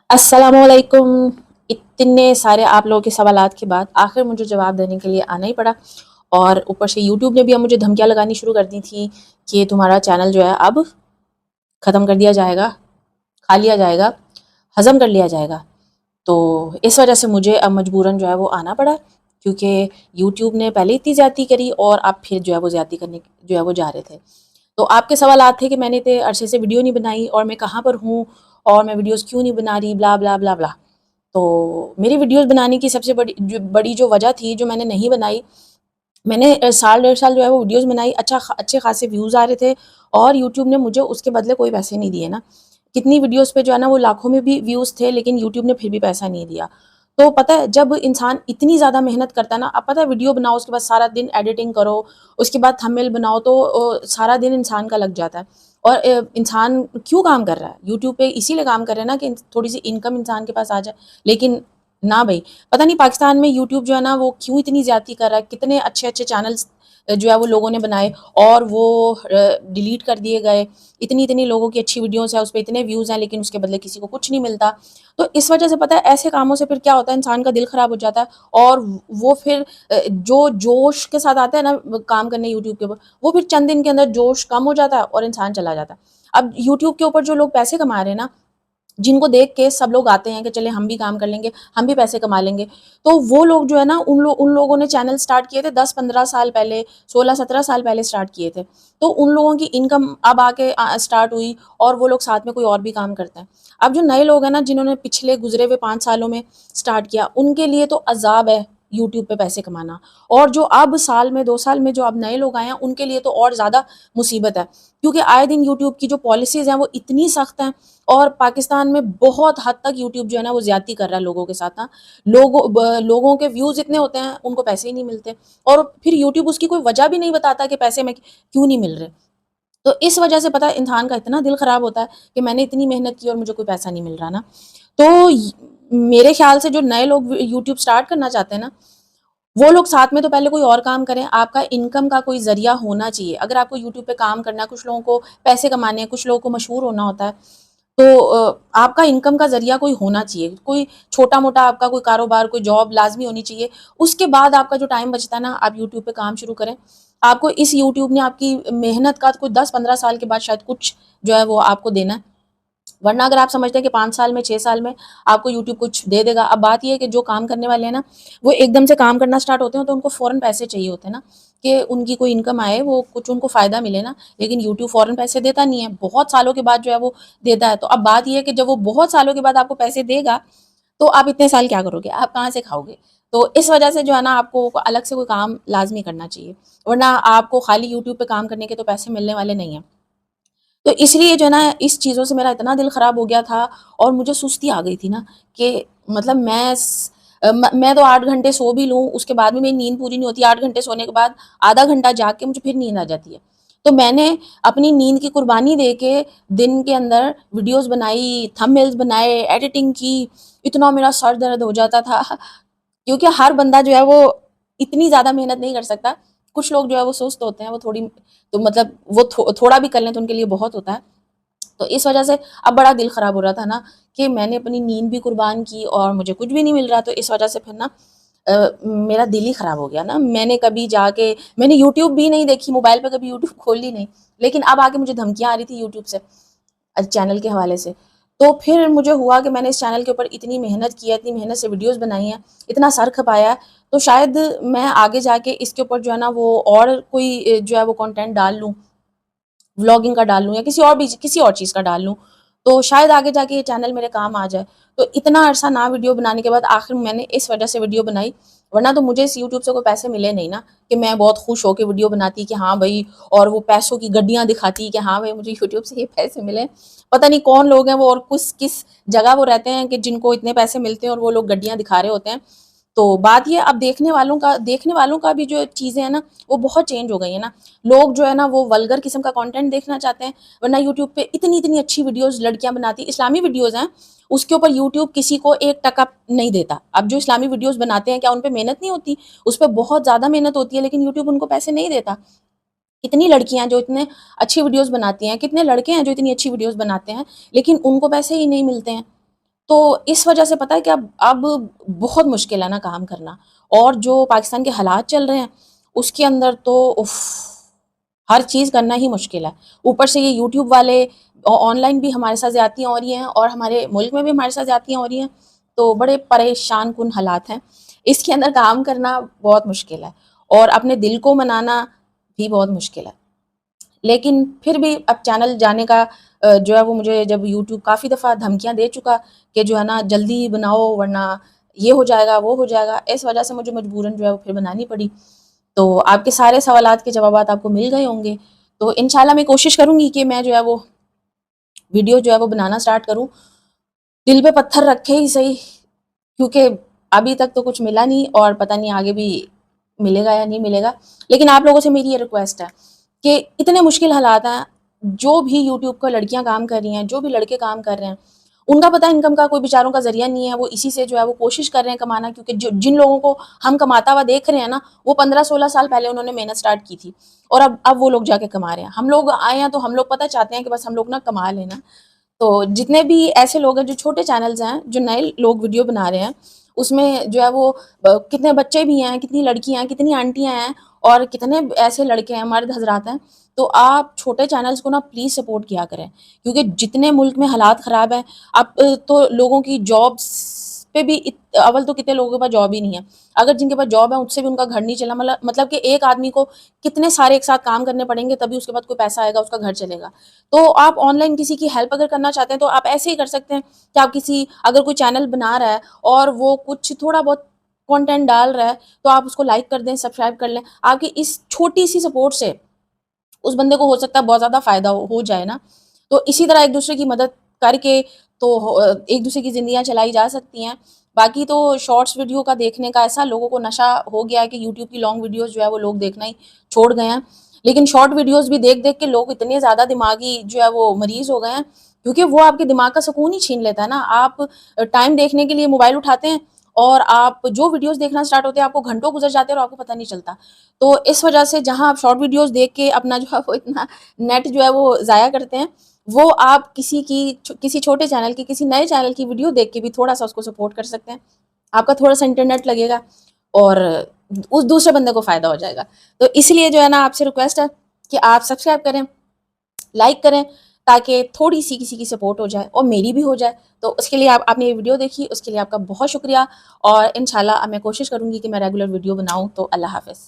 السلام علیکم۔ اتنے سارے آپ لوگوں کے سوالات کے بعد آخر مجھے جواب دینے کے لیے آنا ہی پڑا، اور اوپر سے یوٹیوب نے بھی اب مجھے دھمکیاں لگانی شروع کر دی تھی کہ تمہارا چینل جو ہے اب ختم کر دیا جائے گا، کھا لیا جائے گا، ہضم کر لیا جائے گا۔ تو اس وجہ سے مجھے اب مجبوراً جو ہے وہ آنا پڑا، کیونکہ یوٹیوب نے پہلے اتنی زیادتی کری اور اب پھر جو ہے وہ زیادتی کرنے جو ہے وہ جا رہے تھے۔ تو آپ کے سوالات تھے کہ میں نے اتنے عرصے سے ویڈیو نہیں بنائی اور میں کہاں پر ہوں اور میں ویڈیوز کیوں نہیں بنا رہی، بلا بلا بلا بلا۔ تو میری ویڈیوز بنانے کی سب سے بڑی جو وجہ تھی، جو میں نے نہیں بنائی، میں نے سال ڈیڑھ سال جو ہے وہ ویڈیوز بنائی، اچھے خاصے ویوز آ رہے تھے، اور یوٹیوب نے مجھے اس کے بدلے کوئی پیسے نہیں دیے نا۔ کتنی ویڈیوز پہ جو ہے نا وہ لاکھوں میں بھی ویوز تھے، لیکن یوٹیوب نے پھر بھی پیسہ نہیں دیا۔ تو پتہ ہے جب انسان اتنی زیادہ محنت کرتا ہے نا، اب پتہ ہے ویڈیو بناؤ، اس کے بعد سارا دن ایڈیٹنگ کرو، اس کے بعد تھمبنیل بناؤ، تو سارا دن انسان کا لگ جاتا ہے۔ اور انسان کیوں کام کر رہا ہے یوٹیوب پہ؟ اسی لیے کام کر رہا ہے نا کہ تھوڑی سی انکم انسان کے پاس آ جائے، لیکن نہ بھائی، پتہ نہیں پاکستان میں یوٹیوب جو ہے نا وہ کیوں اتنی زیادتی کر رہا ہے۔ کتنے اچھے اچھے چینلز جو ہے وہ لوگوں نے بنائے اور وہ ڈیلیٹ کر دیے گئے۔ اتنی لوگوں کی اچھی ویڈیوز ہیں، اس پہ اتنے ویوز ہیں، لیکن اس کے بدلے کسی کو کچھ نہیں ملتا۔ تو اس وجہ سے پتہ ہے ایسے کاموں سے پھر کیا ہوتا ہے، انسان کا دل خراب ہو جاتا ہے، اور وہ پھر جو جوش کے ساتھ آتا ہے نا کام کرنے یوٹیوب کے اوپر، وہ پھر چند دن کے اندر جوش کم ہو جاتا ہے اور انسان چلا جاتا ہے۔ اب یوٹیوب کے اوپر جو لوگ پیسے کما رہے ہیں نا، جن کو دیکھ کے سب لوگ آتے ہیں کہ چلے ہم بھی کام کر لیں گے، ہم بھی پیسے کما لیں گے، تو وہ لوگ جو ہے نا ان لوگوں نے چینل سٹارٹ کیے تھے 10-15 سال پہلے، 16-17 سال پہلے سٹارٹ کیے تھے، تو ان لوگوں کی انکم اب آ کے سٹارٹ ہوئی، اور وہ لوگ ساتھ میں کوئی اور بھی کام کرتے ہیں۔ اب جو نئے لوگ ہیں نا، جنہوں نے پچھلے گزرے ہوئے 5 سالوں میں سٹارٹ کیا، ان کے لیے تو عذاب ہے یوٹیوب پہ پیسے کمانا، اور جو اب سال میں 2 سال میں جو اب نئے لوگ آئے ہیں، ان کے لیے تو اور زیادہ مصیبت ہے، کیونکہ آئے دن یوٹیوب کی جو پالیسیز ہیں وہ اتنی سخت ہیں، اور پاکستان میں بہت حد تک یوٹیوب جو ہے نا وہ زیادتی کر رہا ہے لوگوں کے ساتھ نا۔ لوگوں کے ویوز اتنے ہوتے ہیں، ان کو پیسے ہی نہیں ملتے، اور پھر یوٹیوب اس کی کوئی وجہ بھی نہیں بتاتا کہ پیسے میں کیوں نہیں مل رہے۔ تو اس وجہ سے پتہ ہے انسان کا اتنا دل خراب ہوتا ہے کہ میں نے اتنی محنت کی اور مجھے کوئی پیسہ نہیں مل رہا نا۔ تو میرے خیال سے جو نئے لوگ یوٹیوب سٹارٹ کرنا چاہتے ہیں نا، وہ لوگ ساتھ میں تو پہلے کوئی اور کام کریں۔ آپ کا انکم کا کوئی ذریعہ ہونا چاہیے۔ اگر آپ کو یوٹیوب پہ کام کرنا ہے، کچھ لوگوں کو پیسے کمانے ہیں، کچھ لوگوں کو مشہور ہونا ہوتا ہے، تو آپ کا انکم کا ذریعہ کوئی ہونا چاہیے، کوئی چھوٹا موٹا آپ کا کوئی کاروبار، کوئی جاب لازمی ہونی چاہیے۔ اس کے بعد آپ کا جو ٹائم بچتا ہے نا، آپ یوٹیوب پہ کام شروع کریں۔ آپ کو اس یوٹیوب نے آپ کی محنت کا کوئی 10-15 سال کے بعد شاید کچھ جو ہے وہ آپ کو دینا ہے، ورنہ اگر آپ سمجھتے ہیں کہ 5 سال میں 6 سال میں آپ کو یوٹیوب کچھ دے دے گا۔ اب بات یہ ہے کہ جو کام کرنے والے ہیں نا، وہ ایک دم سے کام کرنا سٹارٹ ہوتے ہیں تو ان کو فوراً پیسے چاہیے ہوتے ہیں نا، کہ ان کی کوئی انکم آئے، وہ کچھ ان کو فائدہ ملے نا، لیکن یوٹیوب فوراً پیسے دیتا نہیں ہے، بہت سالوں کے بعد جو ہے وہ دیتا ہے۔ تو اب بات یہ ہے کہ جب وہ بہت سالوں کے بعد آپ کو پیسے دے گا، تو آپ اتنے سال کیا کرو گے، آپ کہاں سے کھاؤ گے؟ تو اس وجہ سے جو ہے نا آپ کو الگ سے کوئی کام لازمی کرنا چاہیے، ورنہ آپ کو خالی یوٹیوب پہ کام کرنے کے تو پیسے ملنے والے نہیں ہیں۔ تو اس لیے جو ہے نا اس چیزوں سے میرا اتنا دل خراب ہو گیا تھا، اور مجھے سستی آ گئی تھی نا، کہ مطلب میں تو 8 گھنٹے سو بھی لوں، اس کے بعد بھی میری نیند پوری نہیں ہوتی۔ 8 گھنٹے سونے کے بعد آدھا گھنٹہ جاگ کے مجھے پھر نیند آ جاتی ہے۔ تو میں نے اپنی نیند کی قربانی دے کے دن کے اندر ویڈیوز بنائی، تھمبنیلز بنائے، ایڈیٹنگ کی، اتنا میرا سر درد ہو جاتا تھا، کیونکہ ہر بندہ جو ہے وہ اتنی زیادہ محنت نہیں کر سکتا۔ کچھ لوگ جو ہے وہ سست ہوتے ہیں، وہ تھوڑی تو مطلب وہ تھوڑا بھی کر لیں تو ان کے لیے بہت ہوتا ہے۔ تو اس وجہ سے اب بڑا دل خراب ہو رہا تھا نا، کہ میں نے اپنی نیند بھی قربان کی اور مجھے کچھ بھی نہیں مل رہا۔ تو اس وجہ سے پھر نا میرا دل ہی خراب ہو گیا نا۔ میں نے کبھی جا کے میں نے یوٹیوب بھی نہیں دیکھی، موبائل پہ کبھی یوٹیوب کھولی نہیں، لیکن اب آ کے مجھے دھمکیاں آ رہی تھی یوٹیوب سے، چینل کے حوالے سے۔ تو پھر مجھے ہوا کہ میں نے اس چینل کے اوپر اتنی محنت کی ہے، اتنی محنت سے ویڈیوز بنائی ہیں، اتنا سر کھپایا ہے، تو شاید میں آگے جا کے اس کے اوپر جو ہے نا وہ اور کوئی جو ہے وہ کنٹینٹ ڈال لوں، ولاگنگ کا ڈال لوں، یا کسی اور چیز کا ڈال لوں، تو شاید آگے جا کے یہ چینل میرے کام آ جائے۔ تو اتنا عرصہ نہ ویڈیو بنانے کے بعد آخر میں نے اس وجہ سے ویڈیو بنائی، ورنہ تو مجھے اس یوٹیوب سے کوئی پیسے ملے نہیں نا، کہ میں بہت خوش ہو کے ویڈیو بناتی کہ ہاں بھائی، اور وہ پیسوں کی گڈیاں دکھاتی کہ ہاں بھائی مجھے یوٹیوب سے یہ پیسے ملے۔ پتہ نہیں کون لوگ ہیں وہ، اور کس جگہ وہ رہتے ہیں کہ جن کو اتنے پیسے ملتے ہیں اور وہ لوگ گڈیاں دکھا رہے ہوتے ہیں۔ تو بات یہ اب دیکھنے والوں کا بھی جو چیزیں ہیں نا وہ بہت چینج ہو گئی ہیں نا۔ لوگ جو ہے نا وہ ولگر قسم کا کنٹینٹ دیکھنا چاہتے ہیں، ورنہ یوٹیوب پہ اتنی اچھی ویڈیوز لڑکیاں بناتی، اسلامی ویڈیوز ہیں، اس کے اوپر یوٹیوب کسی کو 1 ٹکا نہیں دیتا۔ اب جو اسلامی ویڈیوز بناتے ہیں، کیا ان پہ محنت نہیں ہوتی؟ اس پہ بہت زیادہ محنت ہوتی ہے، لیکن یوٹیوب ان کو پیسے نہیں دیتا۔ کتنی لڑکیاں ہیں جو اتنے اچھی ویڈیوز بناتی ہیں، کتنے لڑکے ہیں جو اتنی اچھی ویڈیوز بناتے ہیں، لیکن ان کو پیسے ہی نہیں ملتے ہیں۔ تو اس وجہ سے پتہ ہے کہ اب بہت مشکل ہے نا کام کرنا، اور جو پاکستان کے حالات چل رہے ہیں اس کے اندر تو ہر چیز کرنا ہی مشکل ہے۔ اوپر سے یہ یوٹیوب والے آن لائن بھی ہمارے ساتھ زیادتیاں ہو رہی ہیں، اور ہمارے ملک میں بھی ہمارے ساتھ زیادتیاں ہو رہی ہیں، تو بڑے پریشان کن حالات ہیں۔ اس کے اندر کام کرنا بہت مشکل ہے، اور اپنے دل کو منانا بھی بہت مشکل ہے۔ لیکن پھر بھی اب چینل جانے کا جو ہے وہ مجھے جب یوٹیوب کافی دفعہ دھمکیاں دے چکا کہ جو ہے نا جلدی بناؤ ورنہ یہ ہو جائے گا وہ ہو جائے گا، اس وجہ سے مجھے مجبوراً جو ہے وہ پھر بنانی پڑی۔ تو آپ کے سارے سوالات کے جوابات آپ کو مل گئے ہوں گے، تو انشاءاللہ میں کوشش کروں گی کہ میں جو ہے وہ ویڈیو جو ہے وہ بنانا سٹارٹ کروں، دل پہ پتھر رکھے ہی صحیح، کیونکہ ابھی تک تو کچھ ملا نہیں، اور پتہ نہیں آگے بھی ملے گا یا نہیں ملے گا۔ لیکن آپ لوگوں سے میری یہ ریکویسٹ ہے کہ اتنے مشکل حالات ہیں، جو بھی یوٹیوب کو لڑکیاں کام کر رہی ہیں، جو بھی لڑکے کام کر رہے ہیں، ان کا پتہ انکم کا کوئی بیچاروں کا ذریعہ نہیں ہے، وہ اسی سے جو ہے وہ کوشش کر رہے ہیں کمانا، کیونکہ جن لوگوں کو ہم کماتا ہوا دیکھ رہے ہیں نا، وہ 15-16 سال پہلے انہوں نے محنت سٹارٹ کی تھی، اور اب وہ لوگ جا کے کما رہے ہیں۔ ہم لوگ آئے ہیں تو ہم لوگ پتہ چاہتے ہیں کہ بس ہم لوگ نا کما لینا۔ تو جتنے بھی ایسے لوگ ہیں جو چھوٹے چینلز ہیں، جو نئے لوگ ویڈیو بنا رہے ہیں، اس میں جو ہے وہ کتنے بچے بھی ہیں، کتنی لڑکیاں ہیں، کتنی آنٹیاں ہیں، اور کتنے ایسے لڑکے ہیں، مرد حضرات ہیں، تو آپ چھوٹے چینلز کو نا پلیز سپورٹ کیا کریں، کیونکہ جتنے ملک میں حالات خراب ہیں، اب تو لوگوں کی جابس پہ بھی اول تو کتنے لوگوں کے پاس جاب ہی نہیں ہے، اگر جن کے پاس جاب ہے اس سے بھی ان کا گھر نہیں چلا، مطلب کہ ایک آدمی کو کتنے سارے ایک ساتھ کام کرنے پڑیں گے تبھی اس کے بعد کوئی پیسہ آئے گا، اس کا گھر چلے گا۔ تو آپ آن لائن کسی کی ہیلپ اگر کرنا چاہتے ہیں تو آپ ایسے ہی کر سکتے ہیں کہ آپ اگر کوئی چینل بنا رہا ہے اور وہ کچھ تھوڑا بہت کنٹینٹ ڈال رہا ہے، تو آپ اس کو لائک کر دیں، سبسکرائب کر لیں۔ آپ کی اس چھوٹی سی سپورٹ سے اس بندے کو ہو سکتا ہے بہت زیادہ فائدہ ہو جائے نا۔ تو اسی طرح ایک دوسرے کی مدد کر کے تو ایک دوسرے کی زندگیاں چلائی جا سکتی ہیں۔ باقی تو شارٹس ویڈیو کا دیکھنے کا ایسا لوگوں کو نشہ ہو گیا ہے کہ یوٹیوب کی لانگ ویڈیوز جو ہے وہ لوگ دیکھنا ہی چھوڑ گئے ہیں، لیکن شارٹ ویڈیوز بھی دیکھ دیکھ کے لوگ اتنے زیادہ دماغی جو ہے وہ مریض ہو گئے ہیں، کیونکہ وہ آپ کے دماغ کا سکون ہی چھین لیتا ہے نا۔ آپ ٹائم دیکھنے کے لیے موبائل اٹھاتے ہیں، اور آپ جو ویڈیوز دیکھنا سٹارٹ ہوتے ہیں، آپ کو گھنٹوں گزر جاتے ہیں اور آپ کو پتہ نہیں چلتا۔ تو اس وجہ سے جہاں آپ شارٹ ویڈیوز دیکھ کے اپنا جو ہے وہ اتنا نیٹ جو ہے وہ ضائع کرتے ہیں، وہ آپ کسی چھوٹے چینل کی، کسی نئے چینل کی ویڈیو دیکھ کے بھی تھوڑا سا اس کو سپورٹ کر سکتے ہیں۔ آپ کا تھوڑا سا انٹرنیٹ لگے گا، اور اس دوسرے بندے کو فائدہ ہو جائے گا۔ تو اس لیے جو ہے نا آپ سے ریکویسٹ ہے کہ آپ سبسکرائب کریں، لائک کریں، تاکہ تھوڑی سی کسی کی سپورٹ ہو جائے اور میری بھی ہو جائے۔ تو اس کے لیے آپ نے یہ ویڈیو دیکھی، اس کے لیے آپ کا بہت شکریہ، اور انشاءاللہ میں کوشش کروں گی کہ میں ریگولر ویڈیو بناؤں۔ تو اللہ حافظ۔